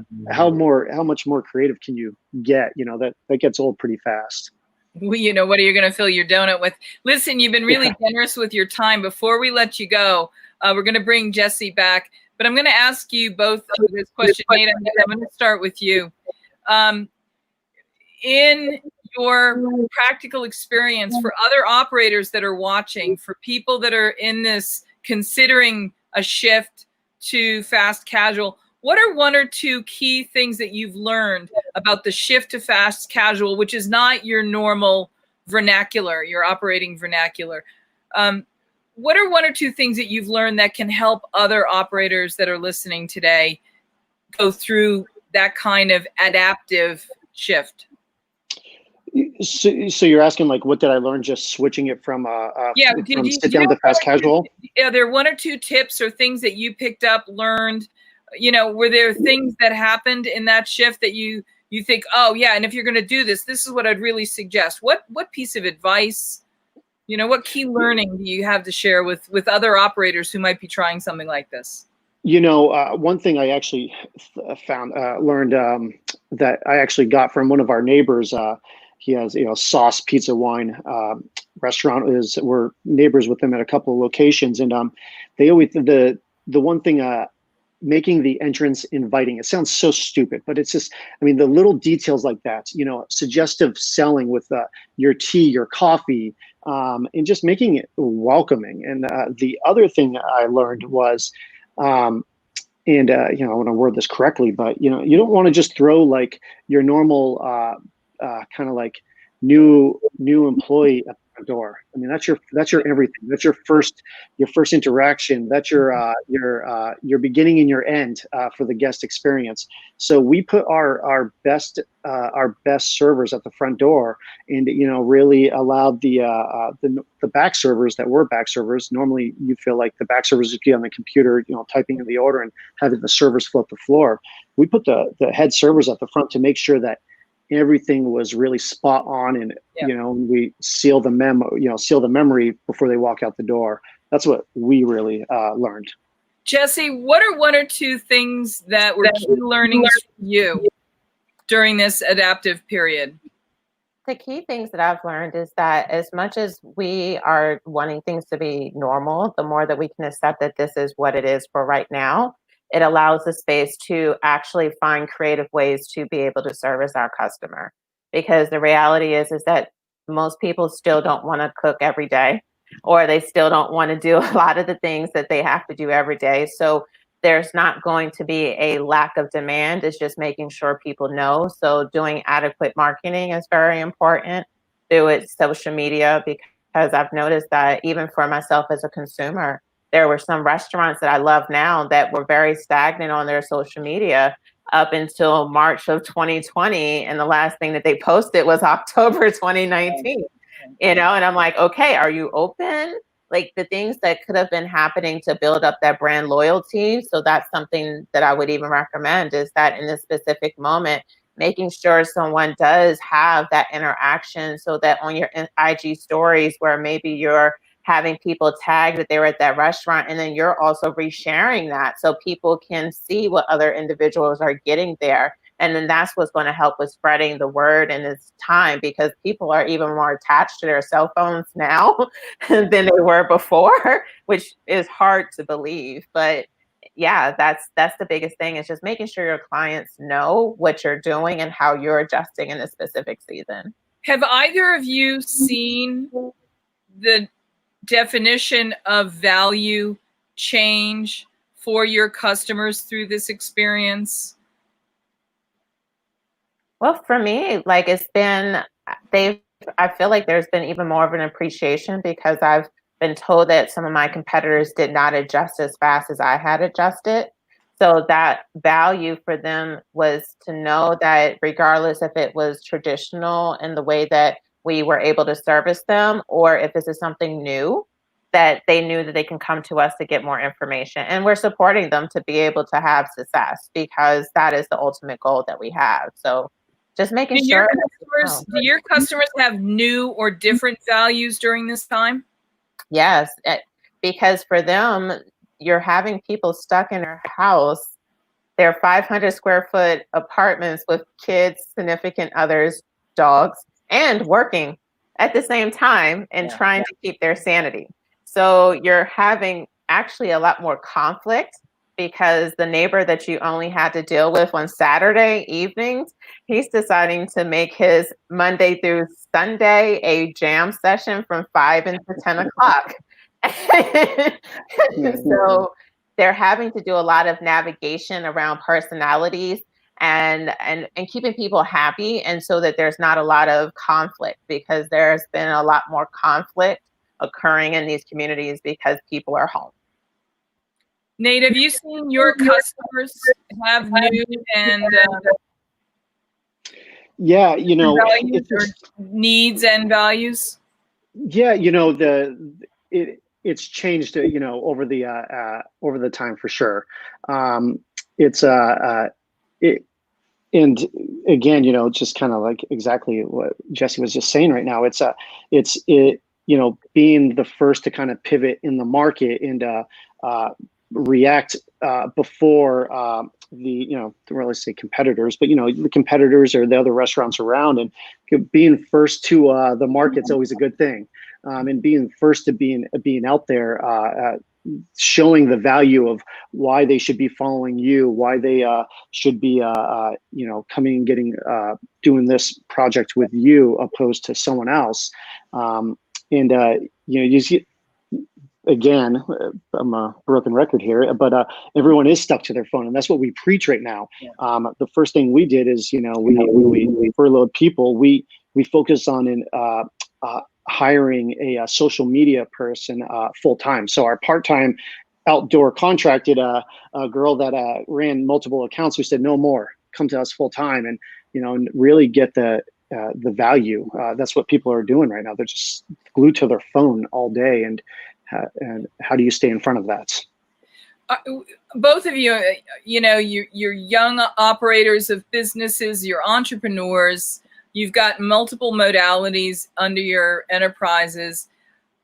much more creative can you get? That gets old pretty fast. Well, what are you going to fill your donut with? Listen, you've been really generous with your time. Before we let you go, we're going to bring Jesse back, but I'm going to ask you both this question. Nate, I'm going to start with you. In your practical experience, for other operators that are watching, for people that are in this considering a shift to fast casual, what are one or two key things that you've learned about the shift to fast casual, which is not your normal vernacular, your operating vernacular? what are one or two things that you've learned that can help other operators that are listening today go through that kind of adaptive shift? So you're asking like, what did I learn just switching it from sit down to fast casual? Yeah, there are one or two tips or things that you picked up, learned, were there things that happened in that shift that you think, oh yeah, and if you're going to do this is what I'd really suggest. What piece of advice, what key learning do you have to share with other operators who might be trying something like this? One thing I actually learned that I actually got from one of our neighbors. He has, Sauce Pizza Wine restaurant. We're neighbors with them at a couple of locations, and they always the one thing, making the entrance inviting. It sounds so stupid, but it's just, the little details like that. Suggestive selling with your tea, your coffee, and just making it welcoming. And the other thing I learned was, I want to word this correctly, but you don't want to just throw like your normal kind of like new employee at the door. That's your everything. That's your first interaction. That's your beginning and your end for the guest experience. So we put our best servers at the front door, and really allowed the back servers that were back servers. Normally, you feel like the back servers would be on the computer, typing in the order and having the servers float the floor. We put the head servers at the front to make sure that everything was really spot on, and we seal the memory before they walk out the door. That's what we really learned. Jesse, what are one or two things that were key learnings for you during this adaptive period? The key things that I've learned is that as much as we are wanting things to be normal, the more that we can accept that this is what it is for right now, it allows the space to actually find creative ways to be able to service our customer. Because the reality is that most people still don't want to cook every day, or they still don't want to do a lot of the things that they have to do every day. So there's not going to be a lack of demand. It's just making sure people know. So doing adequate marketing is very important. Do it social media, because I've noticed that even for myself as a consumer, there were some restaurants that I love now that were very stagnant on their social media up until March of 2020. And the last thing that they posted was October 2019, and I'm like, okay, are you open? Like the things that could have been happening to build up that brand loyalty. So that's something that I would even recommend, is that in this specific moment, making sure someone does have that interaction, so that on your IG stories, where maybe you're having people tag that they were at that restaurant, and then you're also resharing that so people can see what other individuals are getting there. And then that's what's going to help with spreading the word in this time, because people are even more attached to their cell phones now than they were before, which is hard to believe. But yeah, that's the biggest thing, is just making sure your clients know what you're doing and how you're adjusting in a specific season. Have either of you seen the definition of value change for your customers through this experience? Well, for me, like I feel like there's been even more of an appreciation, because I've been told that some of my competitors did not adjust as fast as I had adjusted. So that value for them was to know that regardless if it was traditional in the way that we were able to service them, or if this is something new, that they knew that they can come to us to get more information. And we're supporting them to be able to have success, because that is the ultimate goal that we have. So just making sure. Do your customers have new or different values during this time? Yes, because for them, you're having people stuck in their house. They're 500 square foot apartments with kids, significant others, dogs, and working at the same time and trying to keep their sanity. So you're having actually a lot more conflict, because the neighbor that you only had to deal with on Saturday evenings, he's deciding to make his Monday through Sunday a jam session from 5 until 10 o'clock. So they're having to do a lot of navigation around personalities and keeping people happy, and so that there's not a lot of conflict, because there's been a lot more conflict occurring in these communities because people are home. Nate, have you seen your customers have new and Yeah, values or needs and values? Yeah, it's changed, over the time for sure. It's and again, just kind of like exactly what Jesse was just saying right now. Being the first to kind of pivot in the market and react before don't really say competitors, but the competitors or the other restaurants around, and being first to the market's always a good thing. And being first to being out there, showing the value of why they should be following you, why they should be coming and getting doing this project with you opposed to someone else. You see, again, I'm a broken record here, but everyone is stuck to their phone, and that's what we preach right now. Yeah. The first thing we did is, we furloughed people. We focus on hiring a social media person full time. So our part-time outdoor contracted a girl that ran multiple accounts. We said, no more, come to us full time, and and really get the value. That's what people are doing right now. They're just glued to their phone all day, and how do you stay in front of that? Both of you, you're young operators of businesses, you're entrepreneurs, you've got multiple modalities under your enterprises.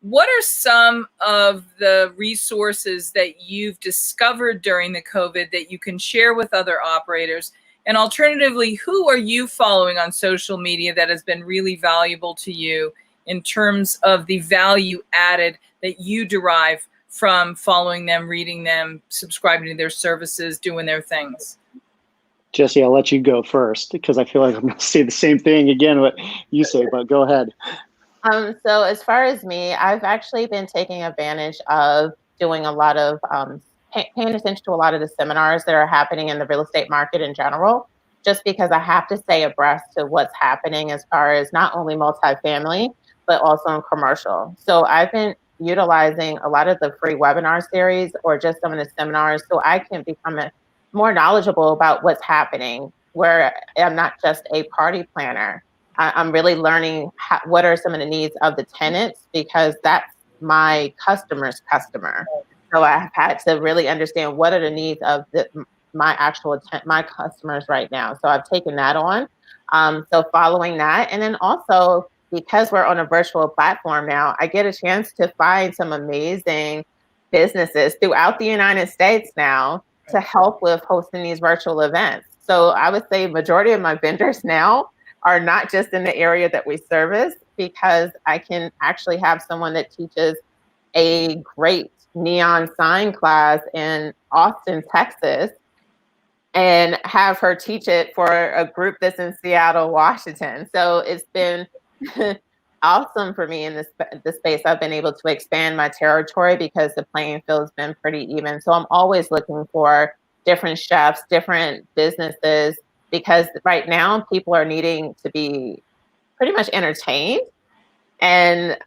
What are some of the resources that you've discovered during the COVID that you can share with other operators? And alternatively, who are you following on social media that has been really valuable to you in terms of the value added that you derive from following them, reading them, subscribing to their services, doing their things? Jesse, I'll let you go first because I feel like I'm going to say the same thing again, what you say, but go ahead. So as far as me, I've actually been taking advantage of doing a lot of paying attention to a lot of the seminars that are happening in the real estate market in general, just because I have to stay abreast to what's happening as far as not only multifamily, but also in commercial. So I've been utilizing a lot of the free webinar series or just some of the seminars so I can become more knowledgeable about what's happening, where I'm not just a party planner. I'm really learning what are some of the needs of the tenants, because that's my customer's customer. So I've had to really understand what are the needs of my customers right now. So I've taken that on. So following that, and then also because we're on a virtual platform now, I get a chance to find some amazing businesses throughout the United States now to help with hosting these virtual events. So I would say majority of my vendors now are not just in the area that we service, because I can actually have someone that teaches a great neon sign class in Austin, Texas, and have her teach it for a group that's in Seattle, Washington. So it's been awesome for me in this space. I've been able to expand my territory because the playing field has been pretty even. So I'm always looking for different chefs, different businesses, because right now people are needing to be pretty much entertained. And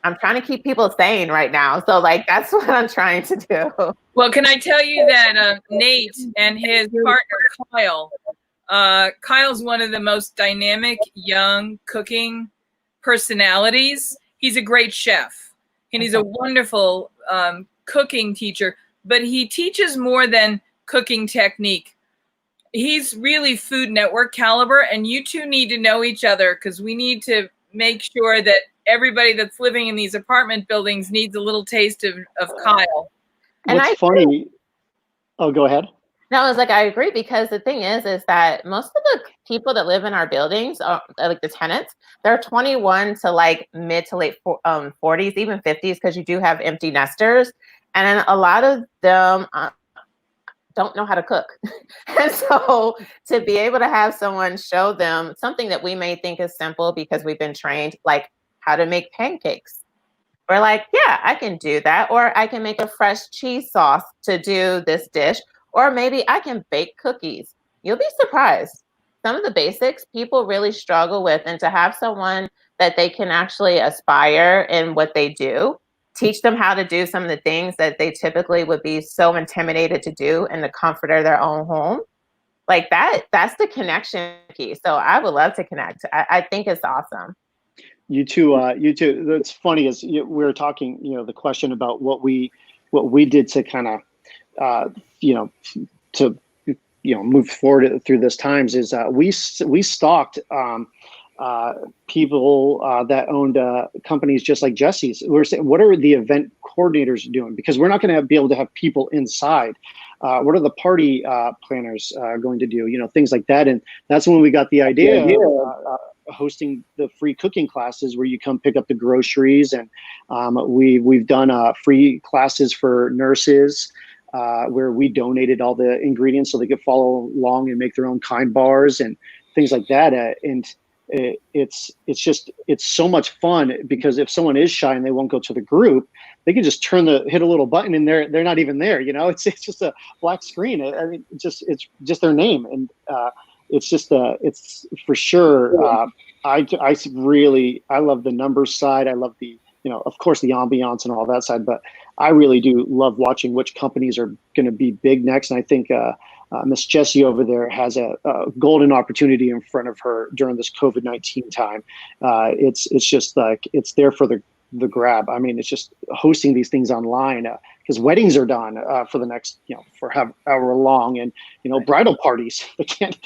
I'm trying to keep people sane right now. So that's what I'm trying to do. Well, can I tell you that Nate and his partner, Kyle's one of the most dynamic young cooking personalities. He's a great chef and he's a wonderful cooking teacher, but he teaches more than cooking technique. He's really Food Network caliber, and you two need to know each other, because we need to make sure that everybody that's living in these apartment buildings needs a little taste of Kyle. What's funny? Oh, go ahead. No, I was I agree, because the thing is that most of the people that live in our buildings, are, the tenants, they're 21 to mid to late 40s, even 50s, because you do have empty nesters. And a lot of them don't know how to cook. And so to be able to have someone show them something that we may think is simple because we've been trained, like how to make pancakes. We're yeah, I can do that. Or I can make a fresh cheese sauce to do this dish. Or maybe I can bake cookies. You'll be surprised. some of the basics people really struggle with, and to have someone that they can actually aspire in what they do, teach them how to do some of the things that they typically would be so intimidated to do in the comfort of their own home. Like that's the connection key. So I would love to connect. I think it's awesome. You too. That's funny is we were talking, the question about what we did to kind of, move forward through this times is we stalked people that owned companies just like Jesse's. We're saying, what are the event coordinators doing? Because we're not going to be able to have people inside. What are the party planners going to do? Things like that. And that's when we got the idea of hosting the free cooking classes where you come pick up the groceries. And we've done free classes for nurses where we donated all the ingredients so they could follow along and make their own kind bars and things like that. And it's so much fun, because if someone is shy and they won't go to the group, they can just hit a little button and they're not even there. It's just a black screen. I mean, it's just their name. And it's for sure. I love the numbers side. I love the, of course, the ambiance and all that side, but I really do love watching which companies are going to be big next. And I think Miss Jessie over there has a golden opportunity in front of her during this COVID-19 time. It's just like, it's there for the grab. I mean, it's just hosting these things online because weddings are done for the next, for however long, and bridal parties. They can't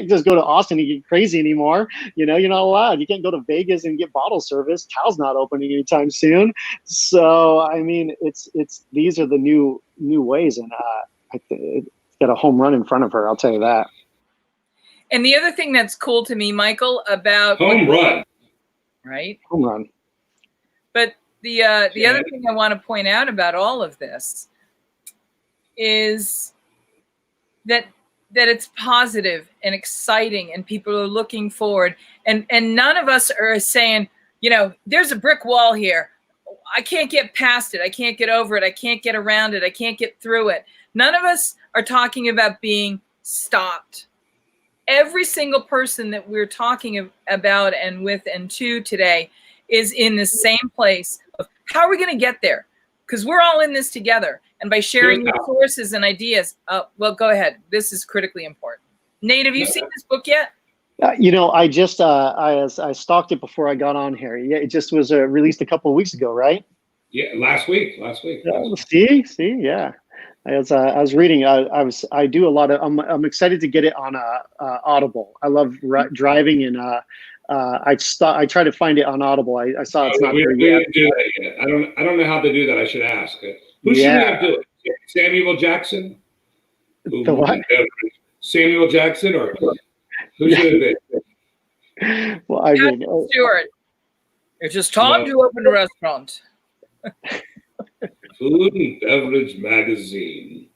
just go to Austin and get crazy anymore. You're not allowed. You can't go to Vegas and get bottle service. Cal's not opening anytime soon. So I mean, these are the new ways, and it's got a home run in front of her. I'll tell you that. And the other thing that's cool to me, Michael, about home run, right? Home run. But the other thing I want to point out about all of this is that it's positive and exciting, and people are looking forward. And none of us are saying, there's a brick wall here. I can't get past it. I can't get over it. I can't get around it. I can't get through it. None of us are talking about being stopped. Every single person that we're talking about and with and to today is in the same place of how are we going to get there? Because we're all in this together. And by sharing resources and ideas, well, go ahead. This is critically important. Nate, have you seen this book yet? I just I stalked it before I got on here. Yeah, it just was released a couple of weeks ago, right? Yeah, last week. See, yeah. I was reading. I do a lot of. I'm excited to get it on Audible. I love driving, and I try to find it on Audible. I saw it's not there yet. Do that yet. I don't know how to do that. I should ask. Who should we have do it? Samuel Jackson? The what? Samuel Jackson, or who should it be? Well, I mean, Stewart. It's just time to open a restaurant. Food and Beverage Magazine.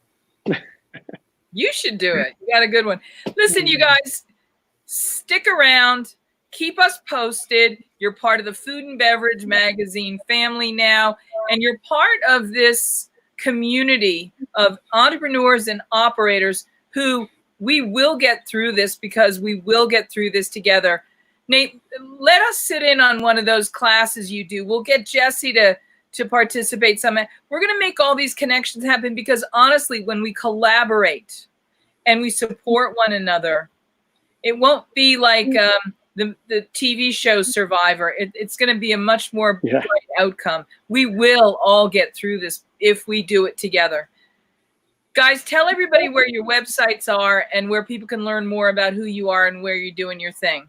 You should do it. You got a good one. Listen, you guys, stick around. Keep us posted. You're part of the Food and Beverage Magazine family now, and you're part of this community of entrepreneurs and operators who we will get through this, because we will get through this together. Nate, let us sit in on one of those classes you do. We'll get Jessie to participate some. We're going to make all these connections happen, because honestly, when we collaborate and we support one another, it won't be like the TV show Survivor. It's going to be a much more bright outcome. We will all get through this if we do it together. Guys, tell everybody where your websites are and where people can learn more about who you are and where you're doing your thing.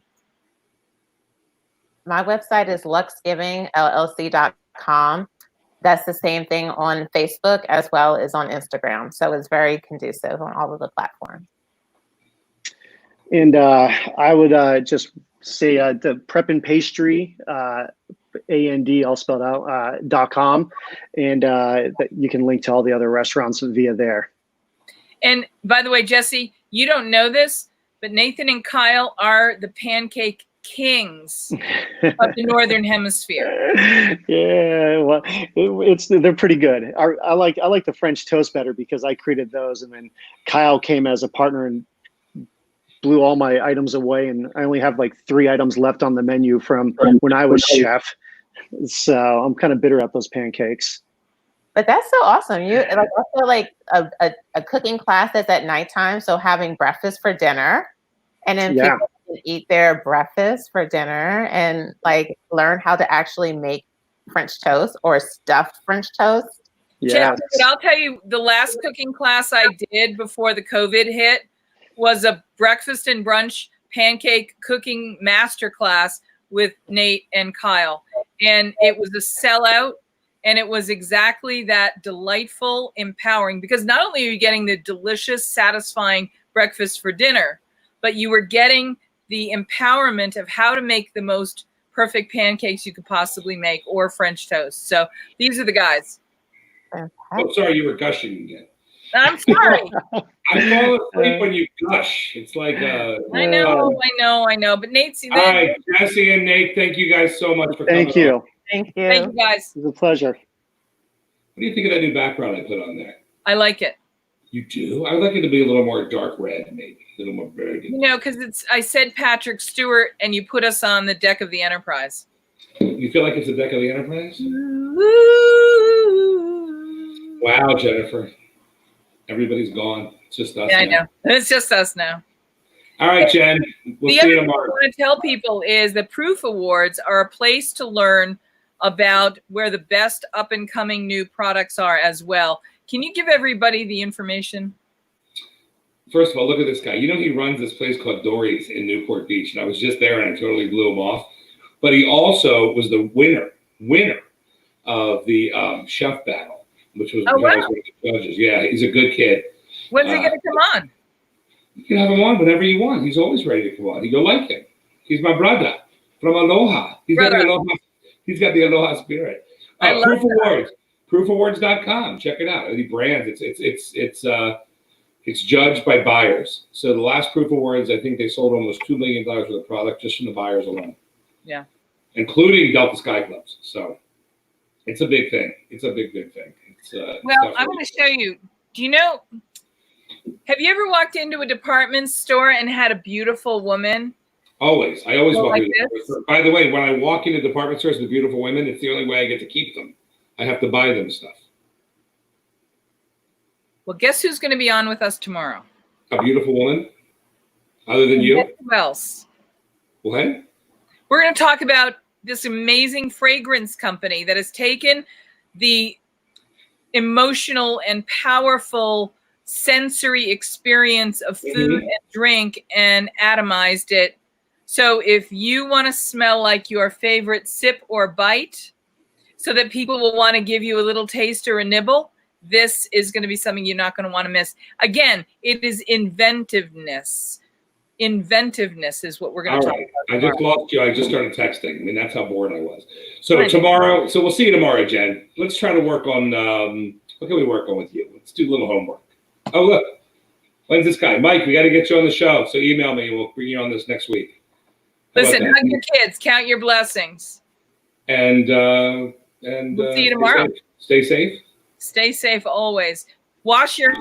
My website is luxegivingllc.com. That's the same thing on Facebook as well as on Instagram. So it's very conducive on all of the platforms. And I would just say the Prep and Pastry, AND, all spelled out, .com. And you can link to all the other restaurants via there. And by the way, Jessie, you don't know this, but Nathan and Kyle are the pancake kings of the Northern Hemisphere. Yeah, well, they're pretty good. I like the French toast better because I created those, and then Kyle came as a partner and blew all my items away, and I only have like 3 items left on the menu from when I was chef. So I'm kind of bitter at those pancakes. But that's so awesome. You like also like a cooking class that's at nighttime. So having breakfast for dinner, and then people can eat their breakfast for dinner and like learn how to actually make French toast or stuffed French toast. Yeah, I'll tell you, the last cooking class I did before the COVID hit was a breakfast and brunch pancake cooking masterclass with Nate and Kyle. And it was a sellout, and it was exactly that delightful, empowering, because not only are you getting the delicious, satisfying breakfast for dinner, but you were getting the empowerment of how to make the most perfect pancakes you could possibly make, or French toast. So these are the guys. I'm sorry, you were gushing again. I'm sorry. I fall asleep when you gush. It's like I know. But Nate's all right, Jesse and Nate, thank you guys so much for coming. Thank you. Thank you. Thank you, guys. It was a pleasure. What do you think of that new background I put on there? I like it. You do? I'd like it to be a little more dark red, maybe. A little more burgundy. You know, because I said Patrick Stewart, and you put us on the deck of the Enterprise. You feel like it's the deck of the Enterprise? Wow, Jennifer. Everybody's gone. It's just us. Yeah, now. I know. It's just us now. All right, Jen. We'll see you tomorrow. What I want to tell people is the Proof Awards are a place to learn about where the best up-and-coming new products are as well. Can you give everybody the information? First of all, look at this guy. You know, he runs this place called Dory's in Newport Beach, and I was just there, and I totally blew him off. But he also was the winner of the chef battle, which was one of the judges. Yeah, he's a good kid. When's he going to come on? You can have him on whenever you want. He's always ready to come on. You'll like him. He's my brother from Aloha. He's got the Aloha spirit. Proof Awards. Proofawards.com. Check it out. The brands. It's judged by buyers. So the last Proof Awards, I think they sold almost $2 million worth of product just from the buyers alone. Yeah. Including Delta Sky Clubs. So it's a big thing. It's a big thing. Well, I'm going to show you. Do you know? Have you ever walked into a department store and had a beautiful woman? Always. I always walk into this? department store. By the way, when I walk into department stores with beautiful women, it's the only way I get to keep them. I have to buy them stuff. Well, guess who's going to be on with us tomorrow? A beautiful woman? Other than you? Who else? What? We're going to talk about this amazing fragrance company that has taken the emotional and powerful sensory experience of food and drink and atomized it. So if you want to smell like your favorite sip or bite, so that people will want to give you a little taste or a nibble, this is going to be something you're not going to want to miss. Again, it is inventiveness. Inventiveness is what we're going to talk about. I just lost you. I just started texting. I mean, that's how bored I was. So tomorrow, we'll see you tomorrow, Jen. Let's try to work on, what can we work on with you? Let's do a little homework. Oh, look. When's this guy? Mike, we got to get you on the show. So email me and we'll bring you on this next week. Listen, hug your kids. Count your blessings. And we'll see you tomorrow. Stay safe. Stay safe always. Wash your